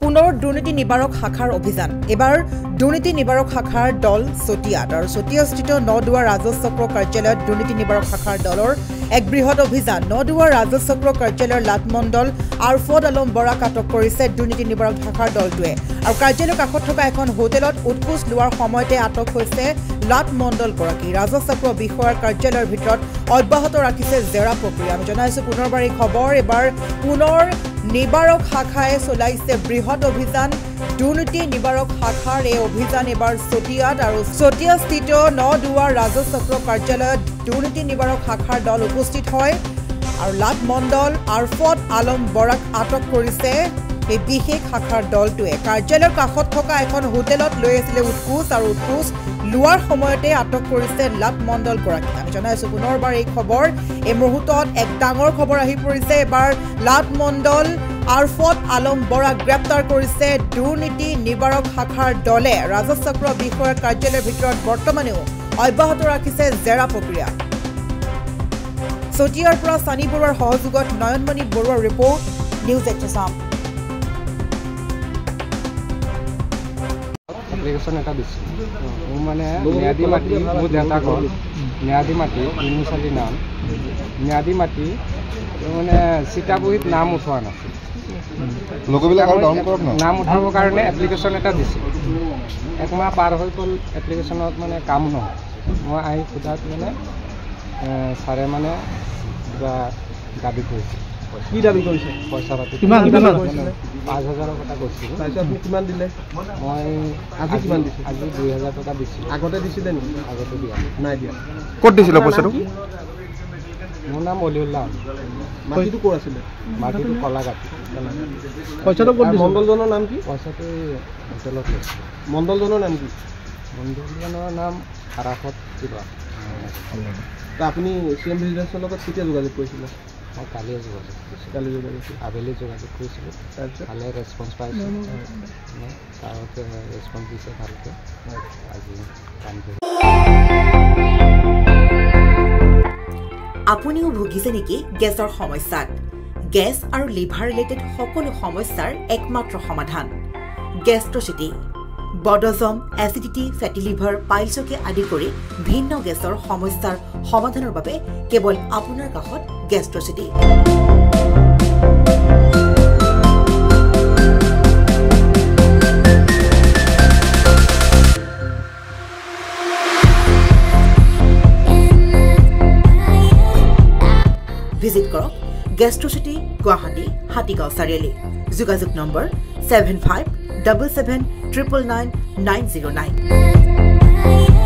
পুনৰ দুৰ্নীতি নিবাৰক শাখাৰ অভিযান এবাৰ দুৰ্নীতি নিবাৰক শাখাৰ দল চতিয়াত আৰু চতিয়াস্থিত নদুৱা ৰাজচক্ৰ কাৰ্যালয়ত দুৰ্নীতি নিবাৰক শাখাৰ দলৰ এক বৃহৎ অভিযান নদুৱা ৰাজচক্ৰ কাৰ্যালয়ৰ লাটমণ্ডল আৰফদ আলম বৰাক আটক কৰিছে দুৰ্নীতি নিবাৰক শাখাৰ দলটোৱে আৰু কাৰ্যালয়ৰ কাষত থকা এখন হোটেলত উৎকোচ লোৱাৰ সময়তে আটক হৈছে লাটমণ্ডল গৰাকী ৰাজচক্ৰ বিষয়াৰ কাৰ্যালয়ৰ ভিতৰত অব্যাহত ৰাখিছে জেৰা প্ৰক্ৰিয়া আমি জনাইছো পুনৰবাৰ এই খবৰ এবাৰ পুনৰ নিবাৰক শাখায় চলাইছে বৃহৎ অভিযান দুৰ্নীতি নিবাৰক শাখাৰ এই অভিযান এবাৰ চতিয়াত আৰু চতিয়াস্থিত নদুৱা ৰাজচক্ৰ কাৰ্যালয়ত দুৰ্নীতি নিবাৰক শাখাৰ দল উপস্থিত হয় আৰু লাটমণ্ডল আৰফদ আলম বৰাক আটক কৰিছে এই বিশেষ শাখাৰ দলটোৱে কাৰ্যালয়ৰ কাষত থকা এখন হোটেলত লৈ আছিলে উৎকোচ আৰু উৎকোচ লোৱাৰ সময়তে আটক কৰিছে লাটমণ্ডল গৰাকী আমি জনাইছো পুনৰবাৰ এই খবৰ এই মুহূৰ্তত এক ডাঙৰ খবৰ আহি পৰিছে এবাৰ লাটমণ্ডল আৰফদ আলম বৰাক গ্ৰেপ্তাৰ কৰিছে দুৰ্নীতি নিবাৰক শাখাৰ দলে ৰাজচক্ৰ বিষয়াৰ কাৰ্যালয়ৰ ভিতৰত বৰ্তমানেও অব্যাহত ৰাখিছে জেৰা প্ৰক্ৰিয়া চতিয়াৰ পৰা সানি বৰুৱাৰ সহযোগত নয়নমণি বৰুৱাৰ ৰিপৰ্ট নিউজ এক্সপ্ৰেছ এপ্লিকেশন এটা দিছিল মোৰ মানে ন্যায়াধী মাটি মোৰ দেউতাক ন্যায়াধী মাটি তিনিচালি নাম ন্যায়াধী মাটি মানে চিটাবহীত নাম উঠোৱা নাছিল নাম উঠাবৰ কাৰণে এপ্লিকেশ্যন এটা দিছিল একমাহ পাৰ হৈ গ'ল এপ্লিকেশ্যনত মানে কাম নহয় মই আহি সোধাত মানে ছাৰে মানে কিবা দাবী কৰিছিল কি দাবী কৰিছে পইচা পাতি কিমান ৫,০০০ টকা কৈছিল তাৰপিছত আপুনি কিমান দিলে মই আজি কিমান দিছে আজি ২,০০০ টকা দিছিলোঁ আগতে দিছিলে নেকি আগতে দিয়া নাই দিয়া ক'ত দিছিলে পইচাটো মোৰ নাম অলিউল্লাহ মাটিটো ক'ত আছিলে মাটিটো কলাগাঁতি পইচাটো ক'ত মণ্ডলজনৰ নাম কি পইচাটো হোটেলত লৈছিল মণ্ডলজনৰ নাম কি মণ্ডলজনৰ নাম আৰাফত কিবা আপুনি CM ভিজিলেন্সৰ লগত কেতিয়া যোগাযোগ কৰিছিলে মই কালিয়ে যোগাযোগ কৰিছিলোঁ কালি যোগাযোগ আবেলি যোগাযোগ কৰিছিলোঁ তাৰপিছত ভালে ৰেছপন্স পাইছোঁ ছাৰকে ৰেছপন্স দিছে ভালকৈ আজি কাম কৰি আপুনিও ভুগিছে নেকি গেছৰ সমস্যাত গেছ আৰু লিভাৰ ৰিলেটেড সকলো সমস্যাৰ একমাত্ৰ সমাধান গেষ্ট্ৰচিটি বডজম এচিডিটি ফেটি লিভাৰ পাইলছকে আদি কৰি ভিন্ন গেছৰ সমস্যাৰ সমাধানৰ বাবে কেৱল আপোনাৰ কাষত গেষ্ট্ৰচিটি ভিজিট কৰক গেষ্ট্ৰচিটি গুৱাহাটী হাতীগাঁও চাৰিআলি যোগাযোগ নম্বৰ 7577999909